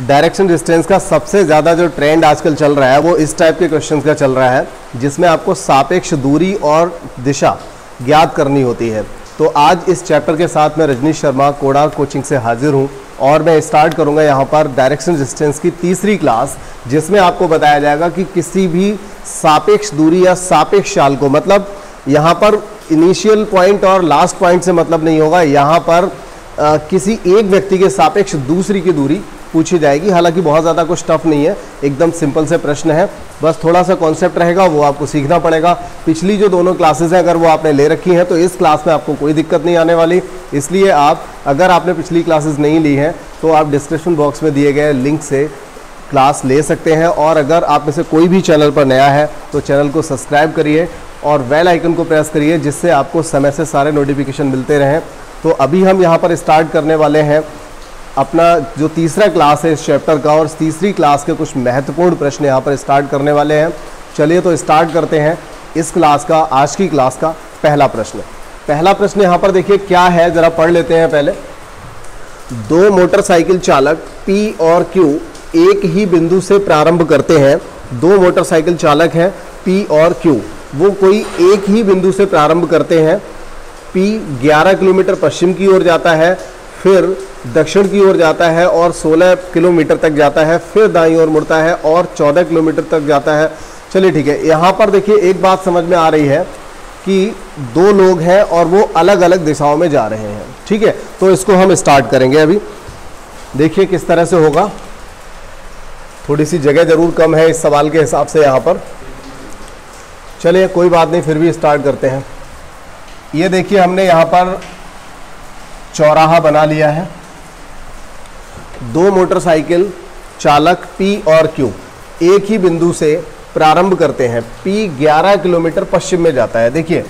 Direction distance का सबसे ज़्यादा जो ट्रेंड आजकल चल रहा है वो इस टाइप के क्वेश्चंस का चल रहा है, जिसमें आपको सापेक्ष दूरी और दिशा ज्ञात करनी होती है। तो आज इस चैप्टर के साथ मैं रजनीश शर्मा कोडा कोचिंग से हाजिर हूँ और मैं स्टार्ट करूँगा यहाँ पर डायरेक्शन डिस्टेंस की तीसरी क्लास, जिसमें आपको बताया जाएगा कि किसी भी सापेक्ष दूरी या सापेक्ष चाल को, मतलब यहाँ पर इनिशियल पॉइंट और लास्ट पॉइंट से मतलब नहीं होगा, यहाँ पर किसी एक व्यक्ति के सापेक्ष दूसरी की दूरी पूछी जाएगी। हालांकि बहुत ज़्यादा कुछ टफ नहीं है, एकदम सिंपल से प्रश्न है, बस थोड़ा सा कॉन्सेप्ट रहेगा, वो आपको सीखना पड़ेगा। पिछली जो दोनों क्लासेस हैं अगर वो आपने ले रखी हैं तो इस क्लास में आपको कोई दिक्कत नहीं आने वाली। इसलिए आप, अगर आपने पिछली क्लासेस नहीं ली हैं तो आप डिस्क्रिप्शन बॉक्स में दिए गए लिंक से क्लास ले सकते हैं। और अगर आप में से कोई भी चैनल पर नया है तो चैनल को सब्सक्राइब करिए और बेल आइकन को प्रेस करिए, जिससे आपको समय से सारे नोटिफिकेशन मिलते रहें। तो अभी हम यहाँ पर स्टार्ट करने वाले हैं अपना जो तीसरा क्लास है इस चैप्टर का, और तीसरी क्लास के कुछ महत्वपूर्ण प्रश्न यहाँ पर स्टार्ट करने वाले हैं। चलिए तो स्टार्ट करते हैं इस क्लास का, आज की क्लास का पहला प्रश्न। पहला प्रश्न यहाँ पर देखिए क्या है, ज़रा पढ़ लेते हैं पहले। दो मोटरसाइकिल चालक P और Q एक ही बिंदु से प्रारंभ करते हैं। दो मोटरसाइकिल चालक हैं P और Q, वो कोई एक ही बिंदु से प्रारंभ करते हैं। P 11 किलोमीटर पश्चिम की ओर जाता है, फिर दक्षिण की ओर जाता है और 16 किलोमीटर तक जाता है, फिर दाईं ओर मुड़ता है और 14 किलोमीटर तक जाता है। चलिए ठीक है, यहाँ पर देखिए एक बात समझ में आ रही है कि दो लोग हैं और वो अलग अलग दिशाओं में जा रहे हैं। ठीक है, तो इसको हम स्टार्ट करेंगे। अभी देखिए किस तरह से होगा। थोड़ी सी जगह जरूर कम है इस सवाल के हिसाब से यहाँ पर। चलिए कोई बात नहीं, फिर भी स्टार्ट करते हैं। ये देखिए हमने यहाँ पर चौराहा बना लिया है। दो मोटरसाइकिल चालक P और Q एक ही बिंदु से प्रारंभ करते हैं। P 11 किलोमीटर पश्चिम में जाता है। देखिए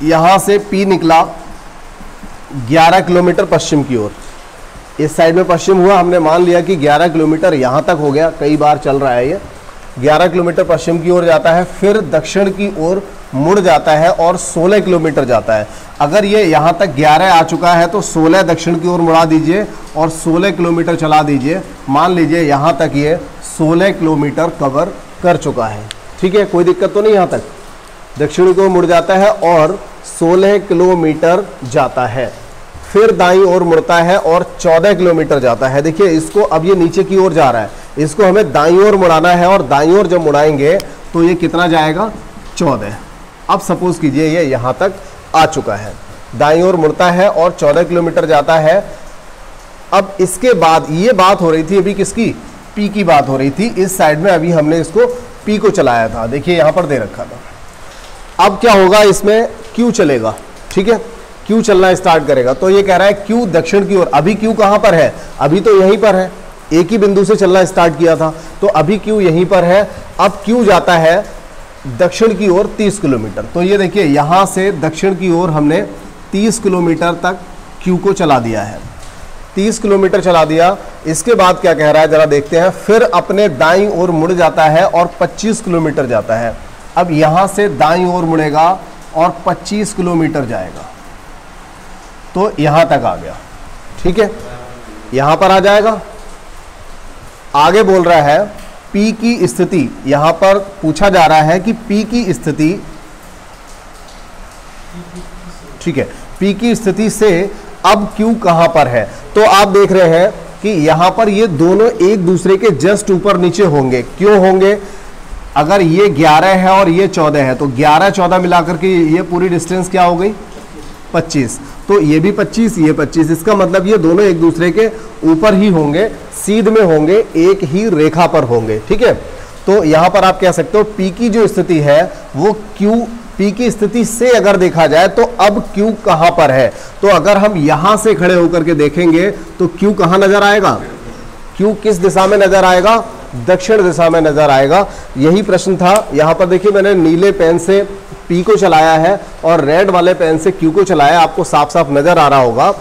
यहाँ से P निकला 11 किलोमीटर पश्चिम की ओर, इस साइड में पश्चिम हुआ, हमने मान लिया कि 11 किलोमीटर यहाँ तक हो गया, कई बार चल रहा है ये। 11 किलोमीटर पश्चिम की ओर जाता है, फिर दक्षिण की ओर मुड़ जाता है और 16 किलोमीटर जाता है। अगर ये यहाँ तक 11 आ चुका है तो 16 दक्षिण की ओर मुड़ा दीजिए और 16 किलोमीटर चला दीजिए। मान लीजिए यहाँ तक ये 16 किलोमीटर कवर कर चुका है। ठीक है, कोई दिक्कत तो नहीं। यहाँ तक दक्षिण की ओर मुड़ जाता है और 16 किलोमीटर जाता है, फिर दाईं ओर मुड़ता है और 14 किलोमीटर जाता है। देखिए इसको, अब ये नीचे की ओर जा रहा है, इसको हमें दाईं ओर मुड़ाना है और दाईं ओर जब मुड़ाएंगे तो ये कितना जाएगा, 14। अब सपोज कीजिए ये यहाँ तक आ चुका है, दाईं ओर मुड़ता है और 14 किलोमीटर जाता है। अब इसके बाद ये बात हो रही थी अभी किसकी, P की बात हो रही थी इस साइड में। अभी हमने इसको P को चलाया था, देखिए यहाँ पर दे रखा था। अब क्या होगा, इसमें Q चलेगा। ठीक है, Q चलना स्टार्ट करेगा। तो ये कह रहा है Q दक्षिण की ओर। अभी Q कहाँ पर है, अभी तो यहीं पर है, एक ही बिंदु से चलना स्टार्ट किया था, तो अभी Q यहीं पर है। अब Q जाता है दक्षिण की ओर 30 किलोमीटर। तो ये देखिए यहाँ से दक्षिण की ओर हमने 30 किलोमीटर तक Q को चला दिया है। 30 किलोमीटर चला दिया। इसके बाद क्या कह रहा है जरा देखते हैं। फिर अपने दाईं ओर मुड़ जाता है और 25 किलोमीटर जाता है। अब यहाँ से दाईं ओर मुड़ेगा और 25 किलोमीटर जाएगा, तो यहाँ तक आ गया। ठीक है, यहाँ पर आ जाएगा। आगे बोल रहा है P की स्थिति, यहां पर पूछा जा रहा है कि P की स्थिति, ठीक है, P की स्थिति से अब Q कहां पर है। तो आप देख रहे हैं कि यहां पर ये दोनों एक दूसरे के जस्ट ऊपर नीचे होंगे। क्यों होंगे, अगर ये 11 है और ये 14 है तो 11-14 मिलाकर के ये पूरी डिस्टेंस क्या हो गई, 25। तो ये भी 25, ये 25, इसका मतलब ये दोनों एक दूसरे के ऊपर ही होंगे, सीध में होंगे, एक ही रेखा पर होंगे। ठीक है, तो यहां पर आप कह सकते हो P की जो स्थिति है वो P की स्थिति से अगर देखा जाए तो अब Q कहां पर है। तो अगर हम यहां से खड़े होकर के देखेंगे तो Q कहां नजर आएगा, Q किस दिशा में नजर आएगा, दक्षिण दिशा में नजर आएगा। यही प्रश्न था। यहां पर देखिए मैंने नीले पेन से P को चलाया है और रेड वाले पेन से Q को चलाया, आपको साफ साफ नजर आ रहा होगा।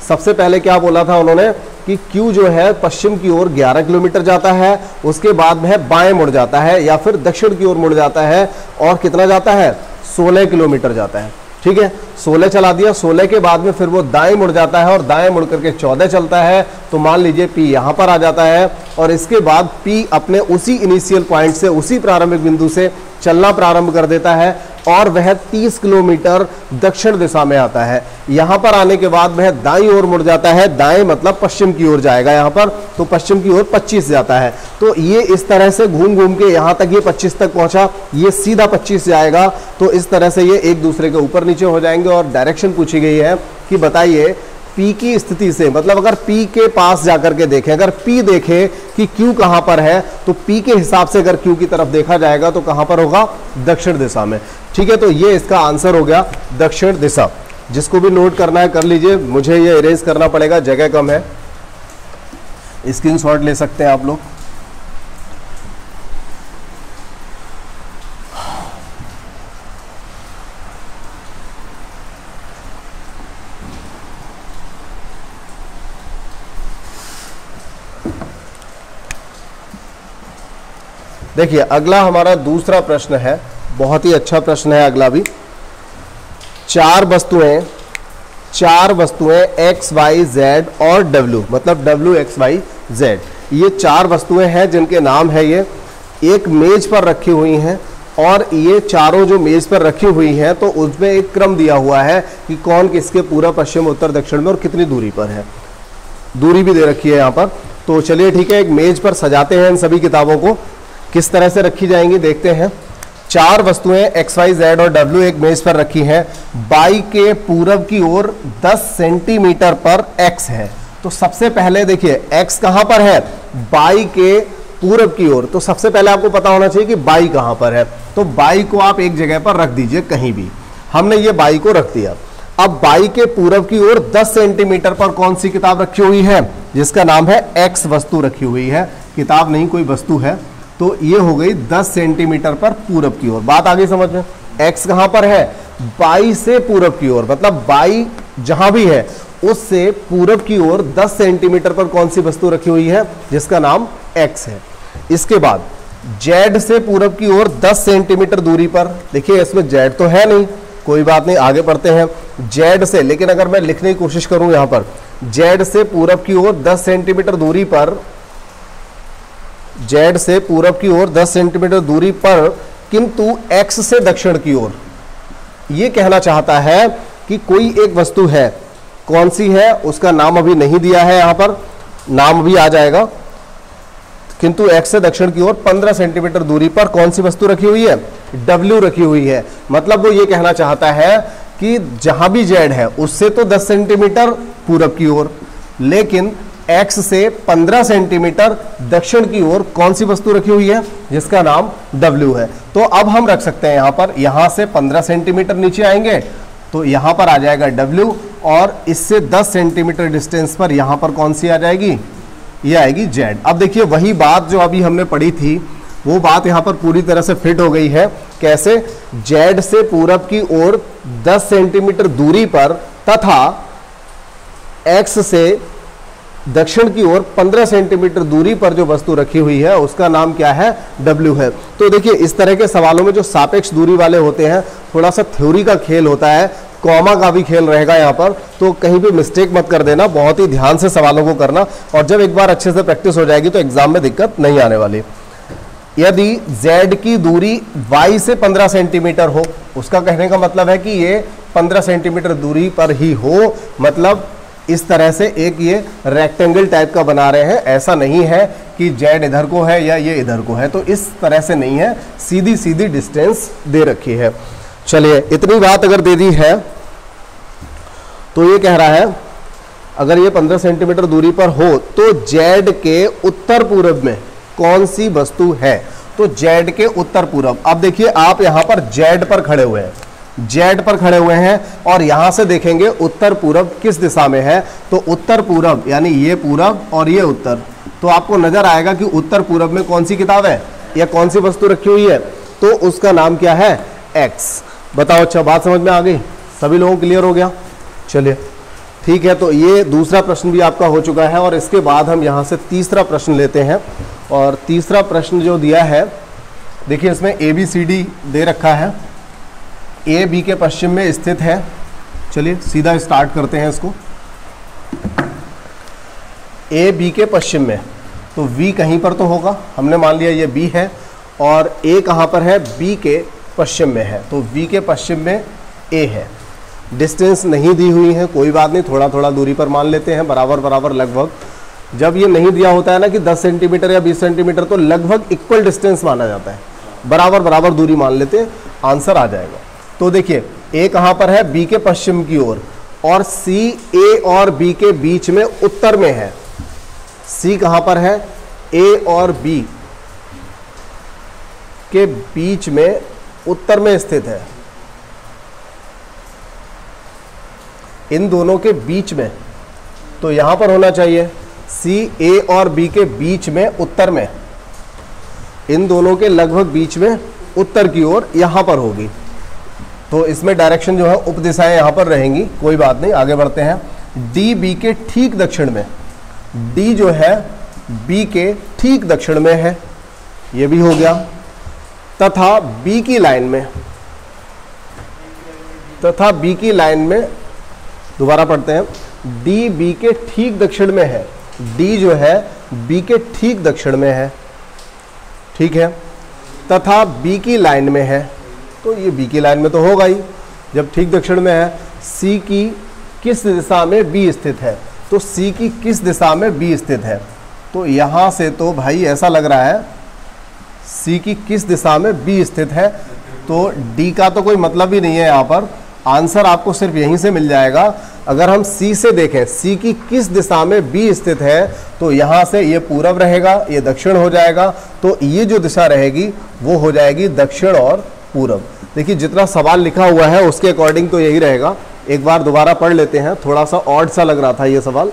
सबसे पहले क्या बोला था उन्होंने कि Q जो है पश्चिम की ओर 11 किलोमीटर जाता है, उसके बाद में बाएं मुड़ जाता है या फिर दक्षिण की ओर मुड़ जाता है और कितना जाता है, 16 किलोमीटर जाता है। ठीक है, 16 चला दिया, 16 के बाद में फिर वो दाएं मुड़ जाता है और दाएं मुड़ करके 14 चलता है, तो मान लीजिए P यहाँ पर आ जाता है और इसके बाद P अपने उसी इनिशियल पॉइंट से, उसी प्रारंभिक बिंदु से चलना प्रारंभ कर देता है और वह 30 किलोमीटर दक्षिण दिशा में आता है। यहाँ पर आने के बाद वह दाईं ओर मुड़ जाता है, दाएं मतलब पश्चिम की ओर जाएगा यहाँ पर, तो पश्चिम की ओर 25 जाता है। तो ये इस तरह से घूम घूम के यहाँ तक ये 25 तक पहुंचा, ये सीधा 25 जाएगा। तो इस तरह से ये एक दूसरे के ऊपर नीचे हो जाएंगे। और डायरेक्शन पूछी गई है कि बताइए P की स्थिति से, मतलब अगर P के पास जाकर के देखें, अगर P देखे कि Q कहां पर है, तो P के हिसाब से अगर Q की तरफ देखा जाएगा तो कहां पर होगा, दक्षिण दिशा में। ठीक है, तो ये इसका आंसर हो गया दक्षिण दिशा। जिसको भी नोट करना है कर लीजिए, मुझे ये इरेज करना पड़ेगा, जगह कम है, स्क्रीनशॉट ले सकते हैं आप लोग। देखिए अगला हमारा दूसरा प्रश्न है, बहुत ही अच्छा प्रश्न है अगला भी। चार वस्तुएं x, y, z और w, मतलब w, x, y, z, ये चार वस्तुएं हैं जिनके नाम है ये एक मेज पर रखी हुई हैं। और ये चारों जो मेज पर रखी हुई हैं तो उसमें एक क्रम दिया हुआ है कि कौन किसके पूर्व, पश्चिम, उत्तर, दक्षिण में और कितनी दूरी पर है। दूरी भी दे रखी है यहाँ पर। तो चलिए ठीक है, एक मेज पर सजाते हैं इन सभी किताबों को। किस तरह से रखी जाएंगी देखते हैं। चार वस्तुएं x, y, z और w एक मेज पर रखी हैं। y के पूरब की ओर 10 सेंटीमीटर पर x है। तो सबसे पहले देखिए x कहां पर है, y के पूरब की ओर। तो सबसे पहले आपको पता होना चाहिए कि y कहां पर है। तो y को आप एक जगह पर रख दीजिए कहीं भी। हमने ये y को रख दिया। अब y के पूरब की ओर 10 सेंटीमीटर पर कौन सी किताब रखी हुई है, जिसका नाम है x वस्तु रखी हुई है। किताब नहीं, कोई वस्तु है। तो ये हो गई 10 सेंटीमीटर पर पूरब की ओर। बात आ गई समझ में। x कहां पर है, y से पूरब की ओर, मतलब y जहां भी है उससे पूरब की ओर 10 सेंटीमीटर पर कौन सी वस्तु रखी हुई है, जिसका नाम x है। इसके बाद z से पूरब की ओर 10 सेंटीमीटर दूरी पर, देखिए इसमें z तो है नहीं, कोई बात नहीं, आगे बढ़ते हैं। z से, लेकिन अगर मैं लिखने की कोशिश करूं यहां पर, z से पूरब की ओर 10 सेंटीमीटर दूरी पर, z से पूरब की ओर 10 सेंटीमीटर दूरी पर, किंतु x से दक्षिण की ओर, यह कहना चाहता है कि कोई एक वस्तु है। कौन सी है उसका नाम अभी नहीं दिया है, यहां पर नाम भी आ जाएगा। किंतु x से दक्षिण की ओर 15 सेंटीमीटर दूरी पर कौन सी वस्तु रखी हुई है, w रखी हुई है। मतलब वो ये कहना चाहता है कि जहां भी z है उससे तो 10 सेंटीमीटर पूरब की ओर, लेकिन x से 15 सेंटीमीटर दक्षिण की ओर कौन सी वस्तु रखी हुई है, जिसका नाम w है। तो अब हम रख सकते हैं यहां पर, यहां से 15 सेंटीमीटर नीचे आएंगे तो यहां पर आ जाएगा w, और इससे 10 सेंटीमीटर डिस्टेंस पर यहां पर कौन सी आ जाएगी, ये आएगी z। अब देखिए वही बात जो अभी हमने पढ़ी थी वो बात यहां पर पूरी तरह से फिट हो गई है। कैसे, z से पूरब की ओर 10 सेंटीमीटर दूरी पर तथा x से दक्षिण की ओर 15 सेंटीमीटर दूरी पर जो वस्तु रखी हुई है उसका नाम क्या है, w है। तो देखिए इस तरह के सवालों में जो सापेक्ष दूरी वाले होते हैं थोड़ा सा थ्योरी का खेल होता है, कॉमा का भी खेल रहेगा यहाँ पर, तो कहीं भी मिस्टेक मत कर देना, बहुत ही ध्यान से सवालों को करना। और जब एक बार अच्छे से प्रैक्टिस हो जाएगी तो एग्जाम में दिक्कत नहीं आने वाली। यदि z की दूरी y से 15 सेंटीमीटर हो, उसका कहने का मतलब है कि ये 15 सेंटीमीटर दूरी पर ही हो, मतलब इस तरह से एक ये रेक्टेंगल टाइप का बना रहे हैं। ऐसा नहीं है कि z इधर को है या ये इधर को है, तो इस तरह से नहीं है, सीधी सीधी डिस्टेंस दे रखी है। चलिए इतनी बात अगर दे दी है तो ये कह रहा है अगर ये 15 सेंटीमीटर दूरी पर हो तो z के उत्तर पूर्व में कौन सी वस्तु है। तो z के उत्तर पूर्व, अब देखिए आप यहां पर z पर खड़े हुए हैं, z पर खड़े हुए हैं और यहां से देखेंगे उत्तर पूर्व किस दिशा में है। तो उत्तर पूर्व यानी ये पूर्व और ये उत्तर, तो आपको नजर आएगा कि उत्तर पूर्व में कौन सी किताब है या कौन सी वस्तु रखी हुई है, तो उसका नाम क्या है, x। बताओ, अच्छा बात समझ में आ गई, सभी लोगों को क्लियर हो गया। चलिए ठीक है, तो ये दूसरा प्रश्न भी आपका हो चुका है और इसके बाद हम यहाँ से तीसरा प्रश्न लेते हैं। और तीसरा प्रश्न जो दिया है, देखिए इसमें ABCD दे रखा है। ए बी के पश्चिम में स्थित है। चलिए सीधा स्टार्ट करते हैं इसको। ए बी के पश्चिम में, तो V कहीं पर तो होगा, हमने मान लिया ये B है, और A कहाँ पर है, B के पश्चिम में है, तो V के पश्चिम में A है। डिस्टेंस नहीं दी हुई है, कोई बात नहीं, थोड़ा थोड़ा दूरी पर मान लेते हैं, बराबर बराबर लगभग। जब ये नहीं दिया होता है ना कि 10 सेंटीमीटर या 20 सेंटीमीटर, तो लगभग इक्वल डिस्टेंस माना जाता है, बराबर बराबर दूरी मान लेते हैं, आंसर आ जाएगा। तो देखिए A कहाँ पर है, B के पश्चिम की ओर, और C A और B के बीच में उत्तर में है। C कहाँ पर है, A और B के बीच में उत्तर में स्थित है, इन दोनों के बीच में, तो यहां पर होना चाहिए C A और B के बीच में उत्तर में, इन दोनों के लगभग बीच में उत्तर की ओर यहां पर होगी। तो इसमें डायरेक्शन जो है उपदिशाएं यहां पर रहेंगी, कोई बात नहीं, आगे बढ़ते हैं। D B के ठीक दक्षिण में, D जो है B के ठीक दक्षिण में है, ये भी हो गया। तथा B की लाइन में, तथा B की लाइन में, दोबारा पढ़ते हैं, D B के ठीक दक्षिण में है, D जो है B के ठीक दक्षिण में है, ठीक है, तथा B की लाइन में है, तो ये B की लाइन में तो होगा ही, जब ठीक दक्षिण में है। C की किस दिशा में B स्थित है, तो C की किस दिशा में B स्थित है, तो यहां से तो भाई ऐसा लग रहा है C की किस दिशा में B स्थित है, तो D का तो कोई मतलब ही नहीं है यहाँ पर, आंसर आपको सिर्फ यहीं से मिल जाएगा। अगर हम C से देखें, C की किस दिशा में B स्थित है, तो यहाँ से ये पूरब रहेगा, ये दक्षिण हो जाएगा, तो ये जो दिशा रहेगी वो हो जाएगी दक्षिण और पूरब। देखिए जितना सवाल लिखा हुआ है उसके अकॉर्डिंग तो यही रहेगा। एक बार दोबारा पढ़ लेते हैं, थोड़ा सा ऑड सा लग रहा था ये सवाल,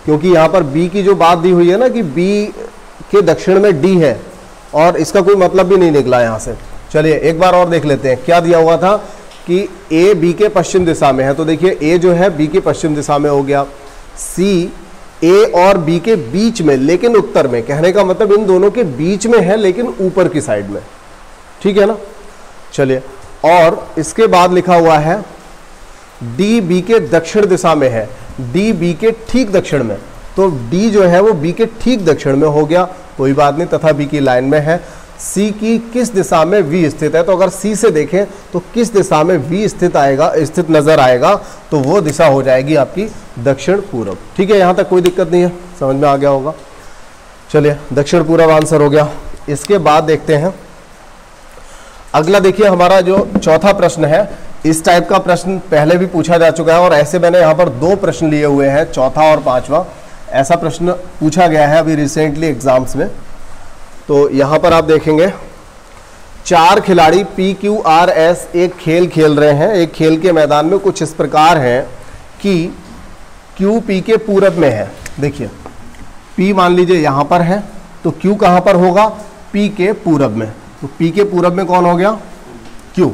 क्योंकि यहाँ पर B की जो बात दी हुई है ना कि B के दक्षिण में D है, और इसका कोई मतलब भी नहीं निकला यहाँ से। चलिए एक बार और देख लेते हैं, क्या दिया हुआ था कि A B के पश्चिम दिशा में है, तो देखिए A जो है B के पश्चिम दिशा में हो गया, C A और B के बीच में लेकिन उत्तर में, कहने का मतलब इन दोनों के बीच में है लेकिन ऊपर की साइड में, ठीक है ना। चलिए, और इसके बाद लिखा हुआ है D B के दक्षिण दिशा में है, D B के ठीक दक्षिण में, तो D जो है वो B के ठीक दक्षिण में हो गया, कोई बात नहीं, तथा B की लाइन में है। C की किस दिशा में V स्थित है, तो अगर C से देखें तो किस दिशा में V स्थित आएगा, स्थित नजर आएगा, तो वो दिशा हो जाएगी आपकी दक्षिण पूरब। ठीक है, यहां तक कोई दिक्कत नहीं है, समझ में आ गया होगा। चलिए दक्षिण पूरब आंसर हो गया। इसके बाद देखते हैं अगला। देखिए हमारा जो चौथा प्रश्न है, इस टाइप का प्रश्न पहले भी पूछा जा चुका है, और ऐसे मैंने यहाँ पर 2 प्रश्न लिए हुए हैं, चौथा और 5वां। ऐसा प्रश्न पूछा गया है अभी रिसेंटली एग्जाम्स में। तो यहाँ पर आप देखेंगे 4 खिलाड़ी PQRS एक खेल खेल रहे हैं। एक खेल के मैदान में कुछ इस प्रकार है कि Q P के पूरब में है। देखिए P मान लीजिए यहाँ पर है, तो Q कहाँ पर होगा, P के पूरब में। तो P के पूरब में कौन हो गया, Q।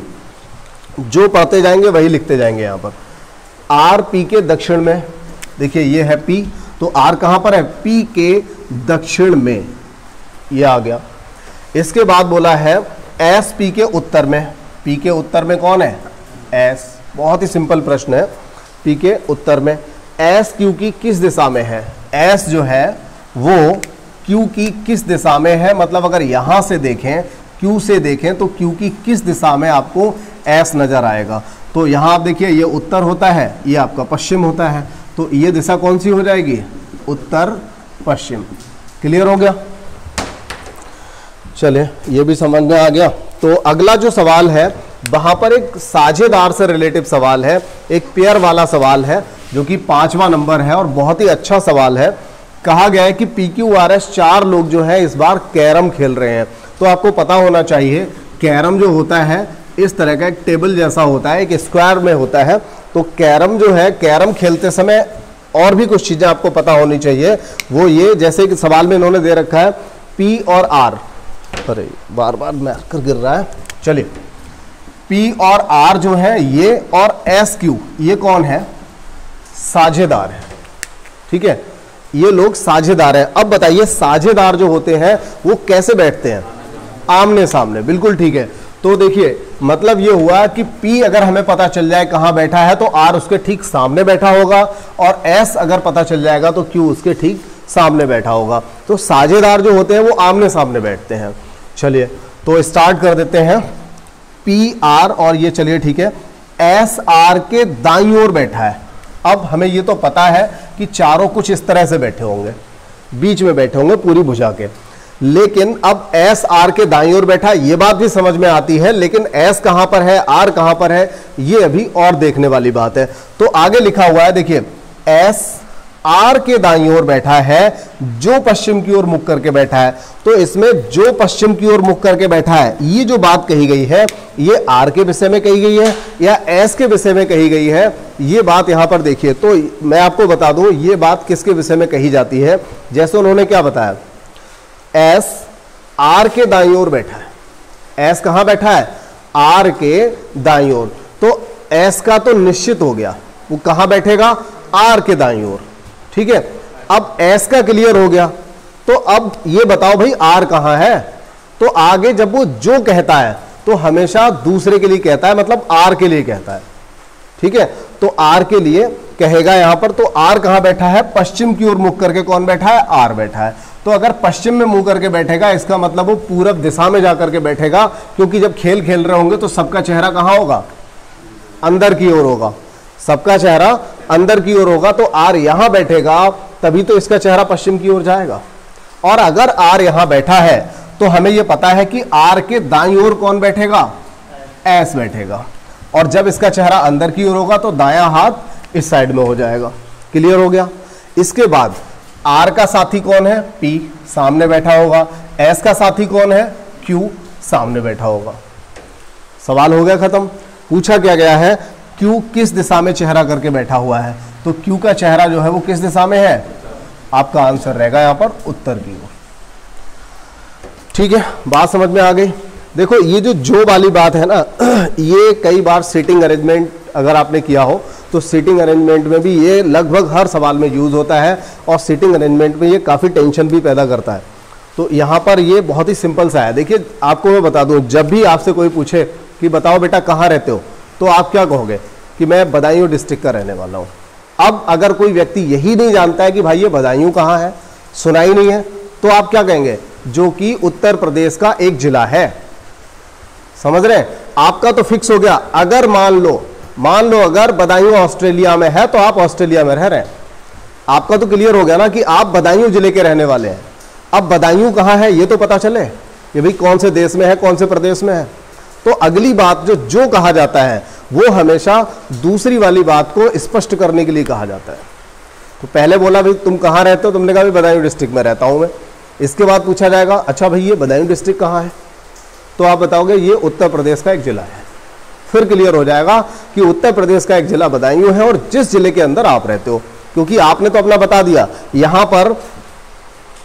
जो पढ़ते जाएंगे वही लिखते जाएंगे। यहाँ पर R P के दक्षिण में, देखिए ये है P, तो R कहाँ पर है, P के दक्षिण में, ये आ गया। इसके बाद बोला है S P के उत्तर में। P के उत्तर में कौन है, S। बहुत ही सिंपल प्रश्न है। P के उत्तर में S Q की किस दिशा में है, S जो है वो Q की किस दिशा में है, मतलब अगर यहां से देखें, Q से देखें, तो Q की किस दिशा में आपको S नजर आएगा। तो यहां आप देखिए ये उत्तर होता है, ये आपका पश्चिम होता है, तो ये दिशा कौन सी हो जाएगी, उत्तर पश्चिम। क्लियर हो गया। चलिए ये भी समझ में आ गया। तो अगला जो सवाल है वहां पर एक साझेदार से रिलेटिव सवाल है, एक पेयर वाला सवाल है, जो कि 5वां नंबर है और बहुत ही अच्छा सवाल है। कहा गया है कि PQRS 4 लोग जो है इस बार कैरम खेल रहे हैं। तो आपको पता होना चाहिए कैरम जो होता है इस तरह का एक टेबल जैसा होता है, एक स्क्वायर में होता है। तो कैरम जो है, कैरम खेलते समय और भी कुछ चीजें आपको पता होनी चाहिए। वो ये, जैसे कि सवाल में इन्होंने दे रखा है P और R, अरे बार बार मार्कर गिर रहा है। चलिए P और R जो है ये, और SQ ये कौन है, साझेदार है। ठीक है, ये लोग साझेदार है। अब बताइए साझेदार जो होते हैं वो कैसे बैठते हैं, आमने सामने। बिल्कुल ठीक है। तो देखिए मतलब ये हुआ कि P अगर हमें पता चल जाए कहां बैठा है तो R उसके ठीक सामने बैठा होगा, और S अगर पता चल जाएगा तो Q उसके ठीक सामने बैठा होगा। तो साझेदार जो होते हैं वो आमने सामने बैठते हैं। चलिए तो स्टार्ट कर देते हैं। PR और ये चलिए ठीक है SR के दाईं ओर बैठा है। अब हमें ये तो पता है कि चारों कुछ इस तरह से बैठे होंगे, बीच में बैठे होंगे पूरी भुजा के, लेकिन अब SR के दाईं ओर बैठा है ये बात भी समझ में आती है, लेकिन S कहां पर है R कहां पर है ये अभी और देखने वाली बात है। तो आगे लिखा हुआ है देखिए SR के दाईं ओर बैठा है जो पश्चिम की ओर मुख करके बैठा है। तो इसमें जो पश्चिम की ओर मुख करके बैठा है ये जो बात कही गई है ये R के विषय में कही गई है या S के विषय में कही गई है, ये बात यहां पर देखिए। तो मैं आपको बता दूं ये बात किसके विषय में कही जाती है। जैसे उन्होंने क्या बताया, S R के दाईं ओर बैठा है। S कहां बैठा है, R के दाईं ओर। तो S का तो निश्चित हो गया, वो कहां बैठेगा, R के दाईं ओर। ठीक है, अब S का क्लियर हो गया। तो अब ये बताओ भाई R कहां है। तो आगे जब वो जो कहता है तो हमेशा दूसरे के लिए कहता है, मतलब R के लिए कहता है। ठीक है, तो R के लिए कहेगा यहां पर। तो R कहां बैठा है, पश्चिम की ओर मुख करके कौन बैठा है, R बैठा है। तो अगर पश्चिम में मुंह करके बैठेगा इसका मतलब वो पूरब दिशा में जाकर के बैठेगा, क्योंकि जब खेल खेल रहे होंगे तो सबका चेहरा कहां होगा, अंदर की ओर होगा, सबका चेहरा अंदर की ओर होगा। तो R यहां बैठेगा तभी तो इसका चेहरा पश्चिम की ओर जाएगा। और अगर R यहां बैठा है तो हमें यह पता है कि R के दाईं ओर कौन बैठेगा, S बैठेगा। और जब इसका चेहरा अंदर की ओर होगा तो दायां हाथ इस साइड में हो जाएगा। क्लियर हो गया। इसके बाद R का साथी कौन है, P सामने बैठा होगा। S का साथी कौन है, Q सामने बैठा होगा। सवाल हो गया खत्म। पूछा क्या गया है, Q किस दिशा में चेहरा करके बैठा हुआ है। तो Q का चेहरा जो है वो किस दिशा में है, आपका आंसर रहेगा यहां पर उत्तर की ओर। ठीक है, बात समझ में आ गई। देखो ये जो वाली बात है ना, ये कई बार सीटिंग अरेंजमेंट अगर आपने किया हो तो सीटिंग अरेंजमेंट में भी ये लगभग हर सवाल में यूज होता है, और सीटिंग अरेंजमेंट में ये काफ़ी टेंशन भी पैदा करता है। तो यहाँ पर ये बहुत ही सिंपल सा है। देखिए आपको मैं बता दूँ, जब भी आपसे कोई पूछे कि बताओ बेटा कहाँ रहते हो, तो आप क्या कहोगे कि मैं बदायूं डिस्ट्रिक्ट का रहने वाला हूँ। अब अगर कोई व्यक्ति यही नहीं जानता है कि भाई ये बदायूं कहाँ है, सुना ही नहीं है, तो आप क्या कहेंगे, जो कि उत्तर प्रदेश का एक जिला है। समझ रहे हैं, आपका तो फिक्स हो गया। अगर मान लो अगर बदायूं ऑस्ट्रेलिया में है तो आप ऑस्ट्रेलिया में रह रहे हैं, आपका तो क्लियर हो गया ना कि आप बदायूं जिले के रहने वाले हैं। अब बदायूं कहाँ है ये तो पता चले कि भाई कौन से देश में है, कौन से प्रदेश में है। तो अगली बात जो कहा जाता है वो हमेशा दूसरी वाली बात को स्पष्ट करने के लिए कहा जाता है। तो पहले बोला भाई तुम कहाँ रहते हो, तुमने कहा भाई बदायूं डिस्ट्रिक्ट में रहता हूं मैं। इसके बाद पूछा जाएगा अच्छा भाई ये बदायूं डिस्ट्रिक्ट कहाँ है, तो आप बताओगे ये उत्तर प्रदेश का एक जिला है। फिर क्लियर हो जाएगा कि उत्तर प्रदेश का एक जिला बदायूं है, और जिस जिले के अंदर आप रहते हो, क्योंकि आपने तो अपना बता दिया। यहां पर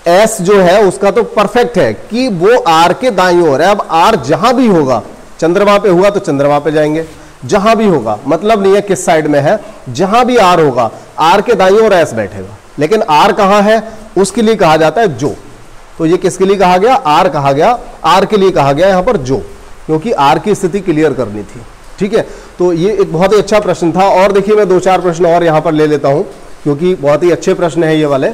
S जो है उसका तो परफेक्ट है कि वो R के दाईं ओर है। अब R जहां भी होगा, चंद्रमा पे हुआ तो चंद्रमा पे जाएंगे, जहां भी होगा मतलब नहीं है किस साइड में है, जहां भी R होगा R के दाईं ओर S बैठेगा। लेकिन R कहां है उसके लिए कहा जाता है जो। तो ये किसके लिए कहा गया, R कहा गया, R के लिए कहा गया यहां पर जो, क्योंकि R की स्थिति क्लियर करनी थी। ठीक है, तो ये एक बहुत ही अच्छा प्रश्न था। और देखिए मैं 2-4 प्रश्न और यहां पर ले लेता हूं, क्योंकि बहुत ही अच्छे प्रश्न है ये वाले।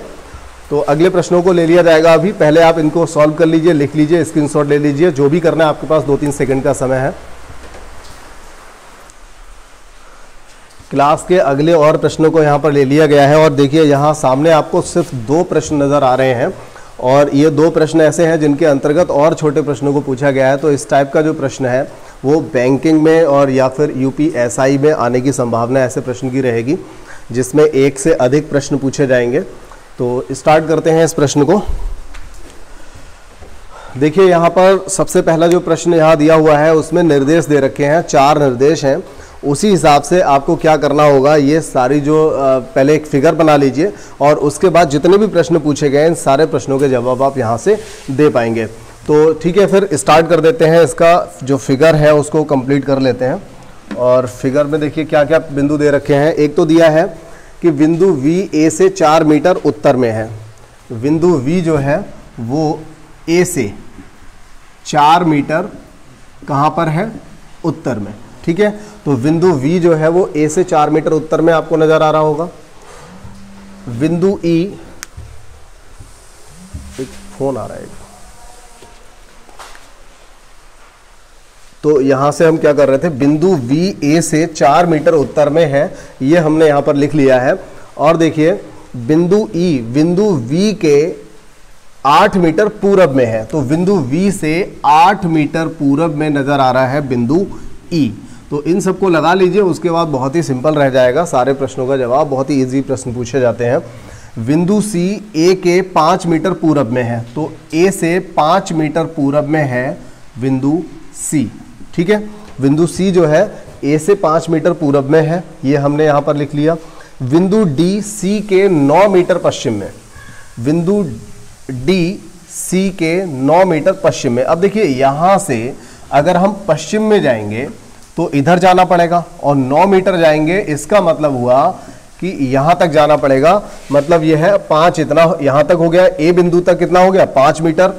तो अगले प्रश्नों को ले लिया जाएगा। अभी पहले आप इनको सॉल्व कर लीजिए, लिख लीजिए, स्क्रीनशॉट ले लीजिए, जो भी करना है आपके पास 2-3 सेकंड का समय है। क्लास के अगले और प्रश्नों को यहाँ पर ले लिया गया है। और देखिए यहाँ सामने आपको सिर्फ 2 प्रश्न नज़र आ रहे हैं, और ये 2 प्रश्न ऐसे हैं जिनके अंतर्गत और छोटे प्रश्नों को पूछा गया है। तो इस टाइप का जो प्रश्न है वो बैंकिंग में और या फिर UPSI में आने की संभावना ऐसे प्रश्न की रहेगी, जिसमें 1 से अधिक प्रश्न पूछे जाएंगे। तो स्टार्ट करते हैं इस प्रश्न को। देखिए यहाँ पर सबसे पहला जो प्रश्न यहाँ दिया हुआ है उसमें निर्देश दे रखे हैं, 4 निर्देश हैं। उसी हिसाब से आपको क्या करना होगा, ये सारी जो पहले एक फिगर बना लीजिए, और उसके बाद जितने भी प्रश्न पूछे गए इन सारे प्रश्नों के जवाब आप यहाँ से दे पाएंगे। तो ठीक है, फिर स्टार्ट कर देते हैं। इसका जो फिगर है उसको कंप्लीट कर लेते हैं। और फिगर में देखिए क्या क्या बिंदु दे रखे हैं। एक तो दिया है कि बिंदु V A से 4 मीटर उत्तर में है। बिंदु V जो है वो A से 4 मीटर कहां पर है? उत्तर में। ठीक है, तो बिंदु V जो है वो A से 4 मीटर उत्तर में आपको नजर आ रहा होगा। बिंदु E, एक फोन आ रहा है, तो यहां से हम क्या कर रहे थे, बिंदु V A से 4 मीटर उत्तर में है, ये हमने यहां पर लिख लिया है। और देखिए बिंदु E बिंदु V के 8 मीटर पूरब में है, तो बिंदु V से 8 मीटर पूरब में नजर आ रहा है बिंदु E। तो इन सबको लगा लीजिए, उसके बाद बहुत ही सिंपल रह जाएगा, सारे प्रश्नों का जवाब, बहुत ही इजी प्रश्न पूछे जाते हैं। बिंदु C A के 5 मीटर पूरब में है, तो A से 5 मीटर पूरब में है बिंदु C। ठीक है, बिंदु C जो है A से 5 मीटर पूरब में है, ये हमने यहां पर लिख लिया। बिंदु D C के 9 मीटर पश्चिम में, बिंदु D C के 9 मीटर पश्चिम में। अब देखिए यहां से अगर हम पश्चिम में जाएंगे तो इधर जाना पड़ेगा, और 9 मीटर जाएंगे, इसका मतलब हुआ कि यहां तक जाना पड़ेगा, मतलब यह है 5, इतना यहां तक हो गया, A बिंदु तक कितना हो गया 5 मीटर,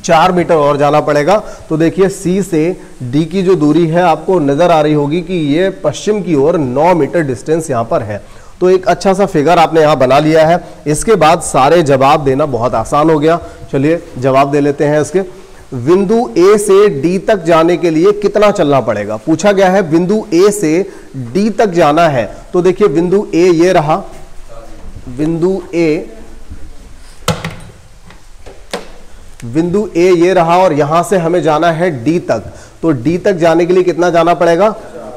4 मीटर और जाना पड़ेगा। तो देखिए C से D की जो दूरी है आपको नजर आ रही होगी कि ये पश्चिम की ओर 9 मीटर डिस्टेंस यहां पर है। तो एक अच्छा सा फिगर आपने यहां बना लिया है। इसके बाद सारे जवाब देना बहुत आसान हो गया। चलिए जवाब दे लेते हैं इसके। बिंदु A से D तक जाने के लिए कितना चलना पड़ेगा, पूछा गया है। बिंदु A से D तक जाना है, तो देखिए बिंदु A ये रहा, बिंदु A ये रहा, और यहां से हमें जाना है D तक, तो D तक जाने के लिए कितना जाना पड़ेगा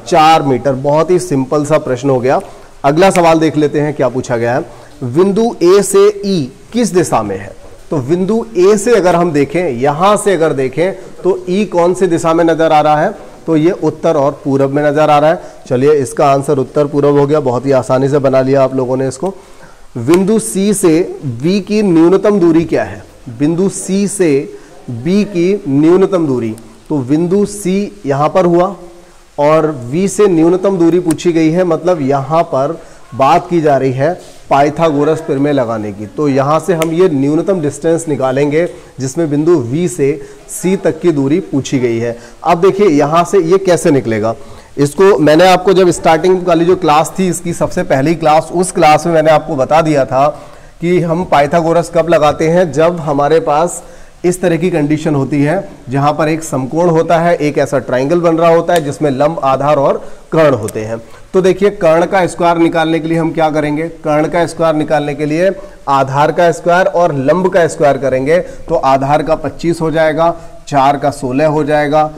4 मीटर। बहुत ही सिंपल सा प्रश्न हो गया। अगला सवाल देख लेते हैं क्या पूछा गया है। बिंदु A से E किस दिशा में है, तो बिंदु A से अगर हम देखें, यहां से अगर देखें तो E कौन सी दिशा में नजर आ रहा है, तो ये उत्तर और पूरब में नजर आ रहा है। चलिए इसका आंसर उत्तर पूरब हो गया, बहुत ही आसानी से बना लिया आप लोगों ने इसको। बिंदु C से B की न्यूनतम दूरी क्या है, बिंदु C से B की न्यूनतम दूरी, तो बिंदु C यहां पर हुआ और V से न्यूनतम दूरी पूछी गई है, मतलब यहां पर बात की जा रही है पाइथागोरस प्रमेय लगाने की। तो यहां से हम ये न्यूनतम डिस्टेंस निकालेंगे जिसमें बिंदु V से C तक की दूरी पूछी गई है। अब देखिए यहां से ये कैसे निकलेगा, इसको मैंने आपको जब स्टार्टिंग वाली जो क्लास थी, इसकी सबसे पहली क्लास, उस क्लास में मैंने आपको बता दिया था कि हम पाइथागोरस कब लगाते हैं, जब हमारे पास इस तरह की कंडीशन होती है जहां पर एक समकोण होता है, एक ऐसा ट्राइंगल बन रहा होता है जिसमें लंब, आधार और कर्ण होते हैं। तो देखिए कर्ण का स्क्वायर निकालने के लिए हम क्या करेंगे, कर्ण का स्क्वायर निकालने के लिए आधार का स्क्वायर और लंब का स्क्वायर करेंगे, तो आधार का 25 हो जाएगा, 4 का 16 हो जाएगा,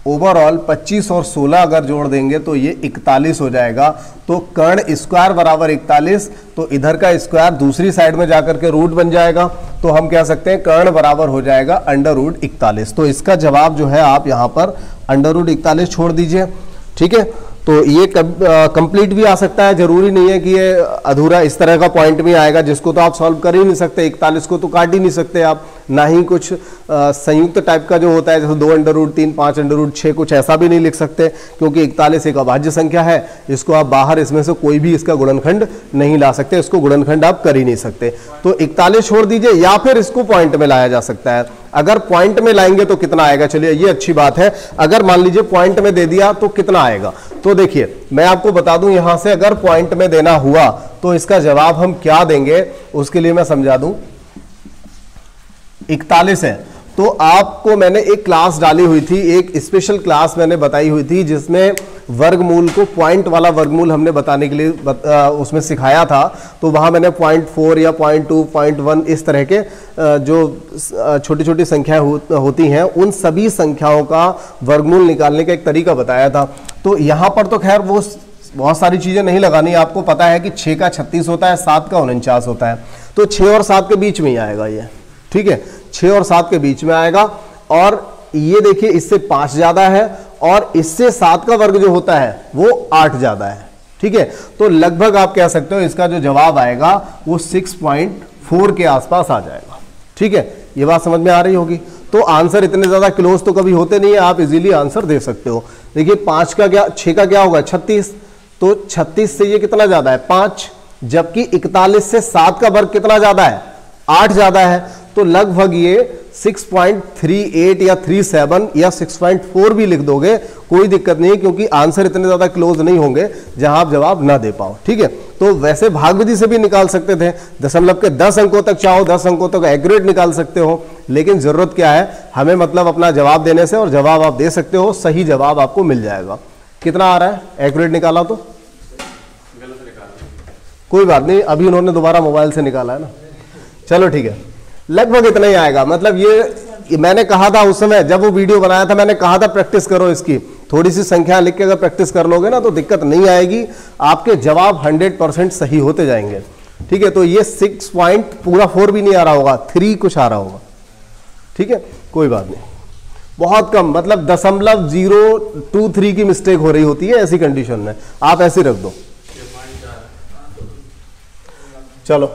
ओवरऑल 25 और 16 अगर जोड़ देंगे तो ये 41 हो जाएगा। तो कर्ण स्क्वायर बराबर 41, तो इधर का स्क्वायर दूसरी साइड में जाकर के रूट बन जाएगा, तो हम कह सकते हैं कर्ण बराबर हो जाएगा अंडर रूट 41। तो इसका जवाब जो है आप यहां पर अंडर रूट 41 छोड़ दीजिए। ठीक है, तो ये कंप्लीट भी आ सकता है, जरूरी नहीं है कि ये अधूरा इस तरह का पॉइंट भी आएगा जिसको तो आप सॉल्व कर ही नहीं सकते, 41 को तो काट ही नहीं सकते आप, ना ही कुछ संयुक्त टाइप का जो होता है जैसे 2 अंडर रूट 3, 5 अंडर रूट 6, कुछ ऐसा भी नहीं लिख सकते, क्योंकि 41 एक अभाज्य संख्या है, इसको आप बाहर इसमें से कोई भी इसका गुणनखंड नहीं ला सकते, इसको गुणनखंड आप कर ही नहीं सकते। तो 41 छोड़ दीजिए, या फिर इसको पॉइंट में लाया जा सकता है। अगर पॉइंट में लाएंगे तो कितना आएगा, चलिए ये अच्छी बात है। अगर मान लीजिए पॉइंट में दे दिया तो कितना आएगा, तो देखिए मैं आपको बता दूं, यहां से अगर पॉइंट में देना हुआ तो इसका जवाब हम क्या देंगे, उसके लिए मैं समझा दूं। 41 है, तो आपको मैंने एक क्लास डाली हुई थी, एक स्पेशल क्लास मैंने बताई हुई थी जिसमें वर्गमूल को, पॉइंट वाला वर्गमूल हमने बताने के लिए उसमें सिखाया था। तो वहां मैंने 0.4 या 0.2, 0.1 इस तरह के जो छोटी छोटी संख्याएं होती हैं, उन सभी संख्याओं का वर्गमूल निकालने का एक तरीका बताया था। तो यहां पर तो खैर वो बहुत सारी चीजें नहीं लगानी, आपको पता है कि 6 का 36 होता है, 7 का 49 होता है, तो 6 और 7 के बीच में ही आएगा ये। ठीक है, 6 और 7 के बीच में आएगा, और ये देखिए इससे 5 ज्यादा है और इससे 7 का वर्ग जो होता है वो 8 ज्यादा है। ठीक है, तो लगभग आप कह सकते हो इसका जो जवाब आएगा वो 6.4 के आसपास आ जाएगा। ठीक है, ये बात समझ में आ रही होगी। तो आंसर इतने ज्यादा क्लोज तो कभी होते नहीं है, आप इजीली आंसर दे सकते हो। देखिए 5 का क्या, 6 का क्या होगा 36, तो 36 से ये कितना ज्यादा है 5, जबकि 41 से 7 का वर्ग कितना ज्यादा है 8 ज्यादा है, तो लगभग ये 6.38 या 37 या 6.4 भी लिख दोगे, कोई दिक्कत नहीं है, क्योंकि आंसर इतने ज्यादा क्लोज नहीं होंगे जहां आप जवाब ना दे पाओ। ठीक है, तो वैसे भाग विधि से भी निकाल सकते थे, दशमलव के 10 अंकों तक चाहो 10 अंकों तक एक्यूरेट निकाल सकते हो, लेकिन जरूरत क्या है हमें, मतलब अपना जवाब देने से, और जवाब आप दे सकते हो, सही जवाब आपको मिल जाएगा। कितना आ रहा है एक्यूरेट निकाला तो कोई बात नहीं, अभी उन्होंने दोबारा मोबाइल से निकाला है ना, चलो ठीक है, लगभग इतना ही आएगा। मतलब ये मैंने कहा था उस समय जब वो वीडियो बनाया था, मैंने कहा था प्रैक्टिस करो इसकी, थोड़ी सी संख्या लिख के अगर प्रैक्टिस कर लोगे ना तो दिक्कत नहीं आएगी, आपके जवाब 100% सही होते जाएंगे। ठीक है, तो ये 6 पॉइंट पूरा 4 भी नहीं आ रहा होगा, 3 कुछ आ रहा होगा। ठीक है, कोई बात नहीं, बहुत कम, मतलब 0.023 की मिस्टेक हो रही होती है ऐसी कंडीशन में, आप ऐसे रख दो। चलो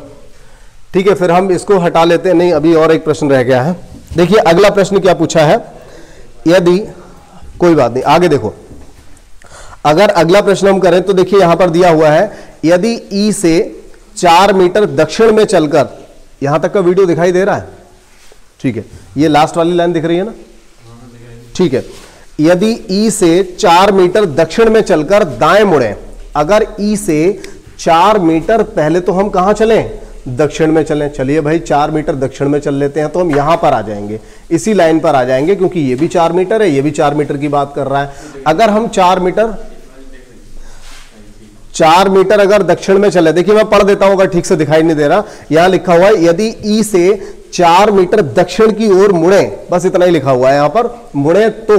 ठीक है, फिर हम इसको हटा लेते हैं। नहीं, अभी और एक प्रश्न रह गया है। देखिए अगला प्रश्न क्या पूछा है, यदि, कोई बात नहीं, आगे देखो, अगर अगला प्रश्न हम करें तो देखिए यहां पर दिया हुआ है, यदि ई से 4 मीटर दक्षिण में चलकर, यहां तक का वीडियो दिखाई दे रहा है? ठीक है, ये लास्ट वाली लाइन दिख रही है ना? ठीक है, यदि ई से 4 मीटर दक्षिण में चलकर दाएं मुड़े, अगर ई से 4 मीटर, पहले तो हम कहां चलें, दक्षिण में चलें। चलिए भाई 4 मीटर दक्षिण में चल लेते हैं, तो हम यहां पर आ जाएंगे, इसी लाइन पर आ जाएंगे, क्योंकि ये भी 4 मीटर है, ये भी 4 मीटर की बात कर रहा है। अगर हम 4 मीटर अगर दक्षिण में चले, देखिए मैं पढ़ देता हूं अगर ठीक से दिखाई नहीं दे रहा, यहां लिखा हुआ है यदि ई से 4 मीटर दक्षिण की ओर मुड़े, बस इतना ही लिखा हुआ है यहां पर, मुड़े तो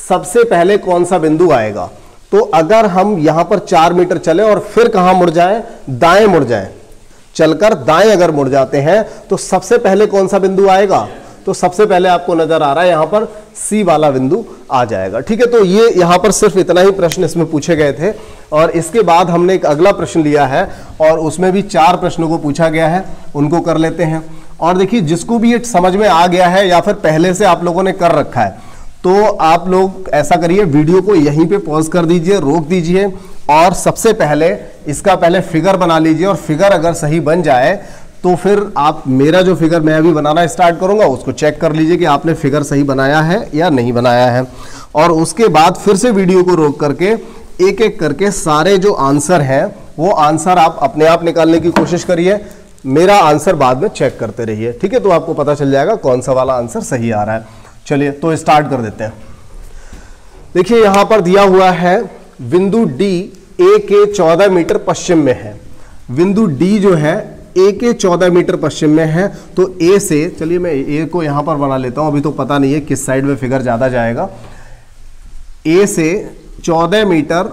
सबसे पहले कौन सा बिंदु आएगा। तो अगर हम यहां पर 4 मीटर चले और फिर कहां मुड़ जाएं, दाएं मुड़ जाएं, चलकर दाएं अगर मुड़ जाते हैं तो सबसे पहले कौन सा बिंदु आएगा, तो सबसे पहले आपको नजर आ रहा है यहां पर सी वाला बिंदु आ जाएगा। ठीक है, तो ये यहां पर सिर्फ इतना ही प्रश्न इसमें पूछे गए थे, और इसके बाद हमने एक अगला प्रश्न लिया है और उसमें भी 4 प्रश्नों को पूछा गया है, उनको कर लेते हैं। और देखिए जिसको भी ये समझ में आ गया है या फिर पहले से आप लोगों ने कर रखा है, तो आप लोग ऐसा करिए, वीडियो को यहीं पे पॉज कर दीजिए, रोक दीजिए, और सबसे पहले इसका पहले फिगर बना लीजिए, और फिगर अगर सही बन जाए तो फिर आप मेरा जो फिगर मैं अभी बनाना स्टार्ट करूंगा उसको चेक कर लीजिए कि आपने फिगर सही बनाया है या नहीं बनाया है। और उसके बाद फिर से वीडियो को रोक करके एक एक करके सारे जो आंसर हैं वो आंसर आप अपने आप निकालने की कोशिश करिए, मेरा आंसर बाद में चेक करते रहिए। ठीक है, तो आपको पता चल जाएगा कौन सा वाला आंसर सही आ रहा है। चलिए तो स्टार्ट कर देते हैं। देखिए यहां पर दिया हुआ है बिंदु डी ए के 14 मीटर पश्चिम में है। बिंदु डी जो है ए के 14 मीटर पश्चिम में है, तो ए से, चलिए मैं ए को यहां पर बना लेता हूं, अभी तो पता नहीं है किस साइड में फिगर ज्यादा जाएगा। ए से 14 मीटर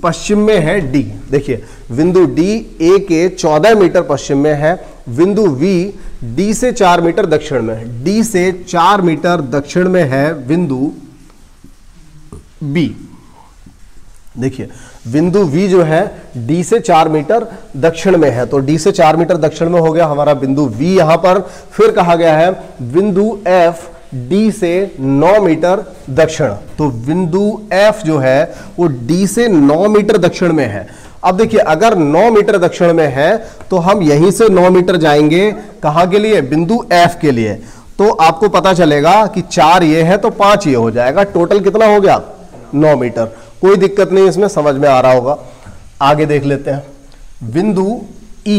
पश्चिम में है डी। देखिए बिंदु डी ए के 14 मीटर पश्चिम में है, बिंदु वी डी से 4 मीटर दक्षिण में है, डी से 4 मीटर दक्षिण में है बिंदु बी। देखिए बिंदु V जो है D से 4 मीटर दक्षिण में है, तो D से 4 मीटर दक्षिण में हो गया हमारा बिंदु V यहां पर। फिर कहा गया है बिंदु F D से 9 मीटर दक्षिण, तो बिंदु F जो है वो D से 9 मीटर दक्षिण में है। अब देखिए अगर 9 मीटर दक्षिण में है तो हम यहीं से 9 मीटर जाएंगे, कहां के लिए, बिंदु F के लिए। तो आपको पता चलेगा कि 4 ये है तो 5 ये हो जाएगा, टोटल कितना हो गया, 9 मीटर। कोई दिक्कत नहीं, इसमें समझ में आ रहा होगा। आगे देख लेते हैं बिंदु E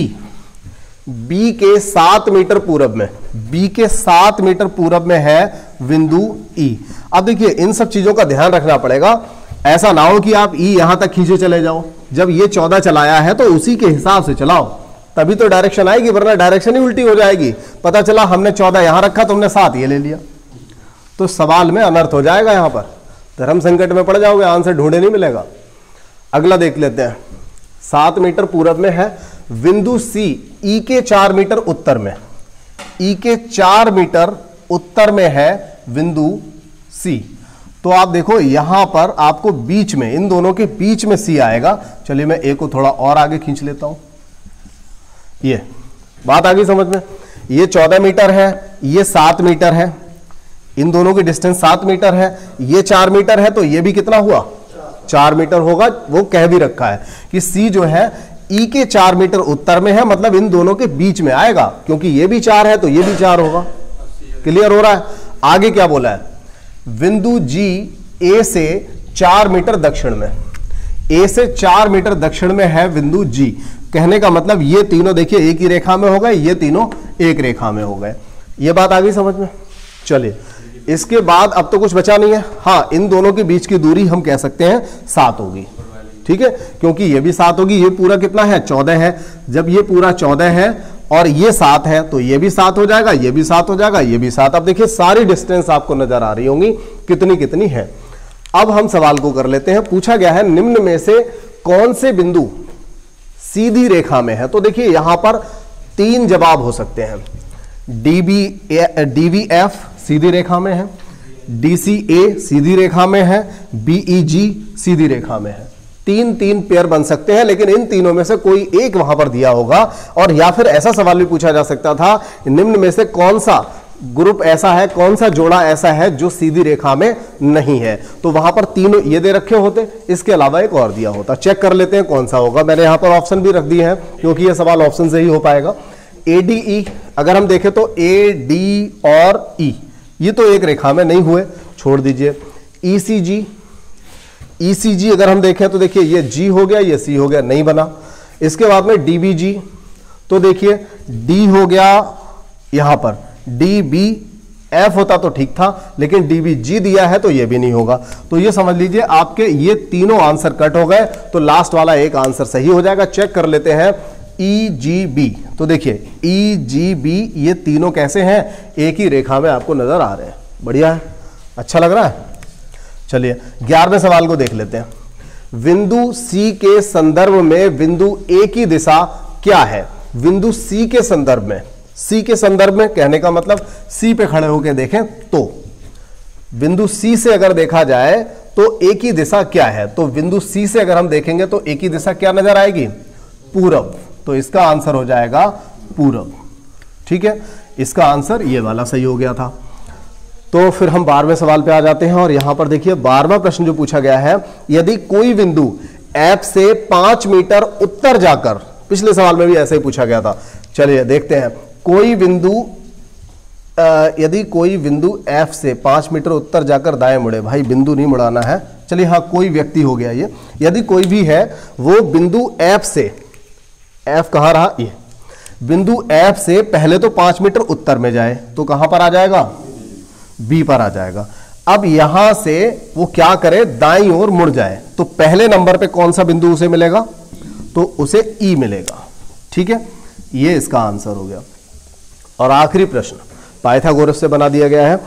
B के 7 मीटर पूरब में, B के 7 मीटर पूरब में है बिंदु E। अब देखिए इन सब चीजों का ध्यान रखना पड़ेगा, ऐसा ना हो कि आप E यहां तक खींचे चले जाओ। जब ये 14 चलाया है तो उसी के हिसाब से चलाओ, तभी तो डायरेक्शन आएगी, वरना डायरेक्शन ही उल्टी हो जाएगी। पता चला हमने 14 यहां रखा तो हमने 7 ये ले लिया, तो सवाल में अनर्थ हो जाएगा, यहां पर धर्म संकट में पड़ जाओगे, आंसर ढूंढे नहीं मिलेगा। अगला देख लेते हैं, 7 मीटर पूरब में है बिंदु सी ई के 4 मीटर उत्तर में, ई के 4 मीटर उत्तर में है बिंदु सी। तो आप देखो यहां पर आपको बीच में, इन दोनों के बीच में सी आएगा। चलिए मैं ए को थोड़ा और आगे खींच लेता हूं, ये बात आ गई समझ में। ये 14 मीटर है, ये 7 मीटर है, इन दोनों की डिस्टेंस 7 मीटर है, ये 4 मीटर है, तो ये भी कितना हुआ, 4 मीटर होगा। वो कह भी रखा है कि सी जो है ई के 4 मीटर उत्तर में है, मतलब इन दोनों के बीच में आएगा, क्योंकि ये भी 4 है तो ये भी 4 होगा। क्लियर हो रहा है? आगे क्या बोला है? बिंदु जी ए से 4 मीटर दक्षिण में, ए से 4 मीटर दक्षिण में है बिंदु जी। कहने का मतलब ये तीनों देखिए एक ही रेखा में हो गए, ये तीनों एक रेखा में हो गए। ये बात आ गई समझ में? चलिए इसके बाद अब तो कुछ बचा नहीं है। हाँ, इन दोनों के बीच की दूरी हम कह सकते हैं 7 होगी, ठीक है, क्योंकि ये भी 7 होगी। ये पूरा कितना है? 14 है। जब ये पूरा 14 है और ये 7 है तो ये भी 7 हो जाएगा, ये भी 7 हो जाएगा, ये भी 7। अब देखिए सारी डिस्टेंस आपको नजर आ रही होंगी कितनी कितनी है। अब हम सवाल को कर लेते हैं। पूछा गया है निम्न में से कौन से बिंदु सीधी रेखा में है? तो देखिए यहां पर 3 जवाब हो सकते हैं। DVF सीधी रेखा में है, DCA सीधी रेखा में है, BEG सीधी रेखा में है। 3 पेयर बन सकते हैं, लेकिन इन तीनों में से कोई एक वहां पर दिया होगा। और या फिर ऐसा सवाल भी पूछा जा सकता था, निम्न में से कौन सा ग्रुप ऐसा है, कौन सा जोड़ा ऐसा है जो सीधी रेखा में नहीं है? तो वहां पर तीनों ये दे रखे होते, इसके अलावा एक और दिया होता। चेक कर लेते हैं कौन सा होगा। मैंने यहां पर ऑप्शन भी रख दिए हैं क्योंकि ये सवाल ऑप्शन से ही हो पाएगा। ADE अगर हम देखें तो AD और E ये तो एक रेखा में नहीं हुए, छोड़ दीजिए। ECG अगर हम देखें तो देखिए ये G हो गया, ये C हो गया, नहीं बना। इसके बाद में DBG तो देखिए D हो गया, यहां पर DBF होता तो ठीक था, लेकिन DBG दिया है तो ये भी नहीं होगा। तो ये समझ लीजिए आपके ये तीनों आंसर कट हो गए, तो लास्ट वाला एक आंसर सही हो जाएगा। चेक कर लेते हैं EGB। तो देखिए EGB ये तीनों कैसे हैं? एक ही रेखा में आपको नजर आ रहे हैं। बढ़िया है, अच्छा लग रहा है। चलिए 11वें सवाल को देख लेते हैं। बिंदु C के संदर्भ में बिंदु A की दिशा क्या है? बिंदु C के संदर्भ में, C के संदर्भ में कहने का मतलब C पे खड़े होकर देखें तो बिंदु C से अगर देखा जाए तो A की दिशा क्या है? तो बिंदु C से अगर हम देखेंगे तो A की दिशा क्या नजर आएगी? पूरब। तो इसका आंसर हो जाएगा पूरब, ठीक है। इसका आंसर ये वाला सही हो गया था। तो फिर हम 12वें सवाल पे आ जाते हैं और यहां पर देखिए 12वां प्रश्न जो पूछा गया है, यदि कोई बिंदु F से 5 मीटर उत्तर जाकर, पिछले सवाल में भी ऐसे ही पूछा गया था। चलिए देखते हैं। कोई बिंदु यदि कोई बिंदु F से 5 मीटर उत्तर जाकर दाएं मुड़े, भाई बिंदु नहीं मुड़ाना है, चलिए हाँ कोई व्यक्ति हो गया ये, यदि कोई भी है वो बिंदु F से, F कहाँ रहा? ये बिंदु F से पहले तो 5 मीटर उत्तर में जाए तो कहां पर आ जाएगा? B पर आ जाएगा। अब यहां से वो क्या करे? दाईं ओर मुड़ जाए तो पहले नंबर पे कौन सा बिंदु उसे मिलेगा? तो उसे E मिलेगा, ठीक है। ये इसका आंसर हो गया। और आखिरी प्रश्न पाइथागोरस से बना दिया गया है।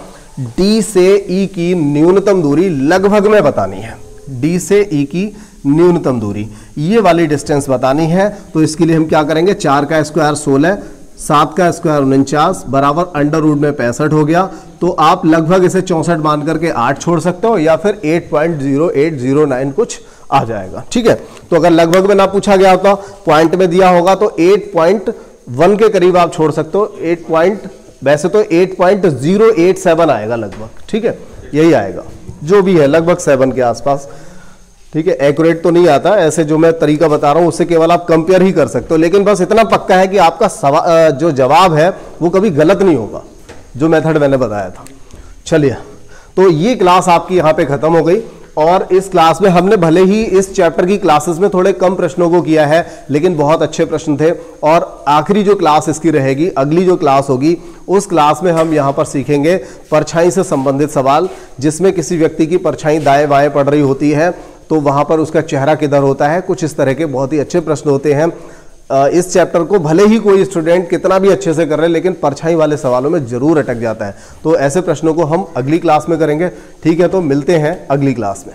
D से E की न्यूनतम दूरी लगभग में बतानी है। D से E की न्यूनतम दूरी, ये वाली डिस्टेंस बतानी है। तो इसके लिए हम क्या करेंगे? 4 का स्क्वायर 16, 7 का स्क्वायर 49 बराबर अंडर रूट में 65 हो गया। तो आप लगभग इसे 64 मान करके 8 छोड़ सकते हो, या फिर 8.0809 कुछ आ जाएगा, ठीक है। तो अगर लगभग में ना पूछा गया होता, पॉइंट में दिया होगा तो 8.1 के करीब आप छोड़ सकते हो। वैसे तो 8.087 आएगा लगभग, ठीक है, यही आएगा जो भी है लगभग 7 के आसपास, ठीक है। एक्यूरेट तो नहीं आता, ऐसे जो मैं तरीका बता रहा हूं उससे केवल आप कंपेयर ही कर सकते हो, लेकिन बस इतना पक्का है कि आपका जो जवाब है वो कभी गलत नहीं होगा, जो मेथड मैंने बताया था। चलिए, तो ये क्लास आपकी यहाँ पे खत्म हो गई। और इस क्लास में हमने भले ही इस चैप्टर की क्लासेस में थोड़े कम प्रश्नों को किया है, लेकिन बहुत अच्छे प्रश्न थे। और आखिरी जो क्लास इसकी रहेगी, अगली जो क्लास होगी, उस क्लास में हम यहाँ पर सीखेंगे परछाई से संबंधित सवाल, जिसमें किसी व्यक्ति की परछाई दाएं बाएं पड़ रही होती है तो वहां पर उसका चेहरा किधर होता है, कुछ इस तरह के बहुत ही अच्छे प्रश्न होते हैं। इस चैप्टर को भले ही कोई स्टूडेंट कितना भी अच्छे से कर रहे हैं, लेकिन परछाई वाले सवालों में जरूर अटक जाता है। तो ऐसे प्रश्नों को हम अगली क्लास में करेंगे, ठीक है। तो मिलते हैं अगली क्लास में।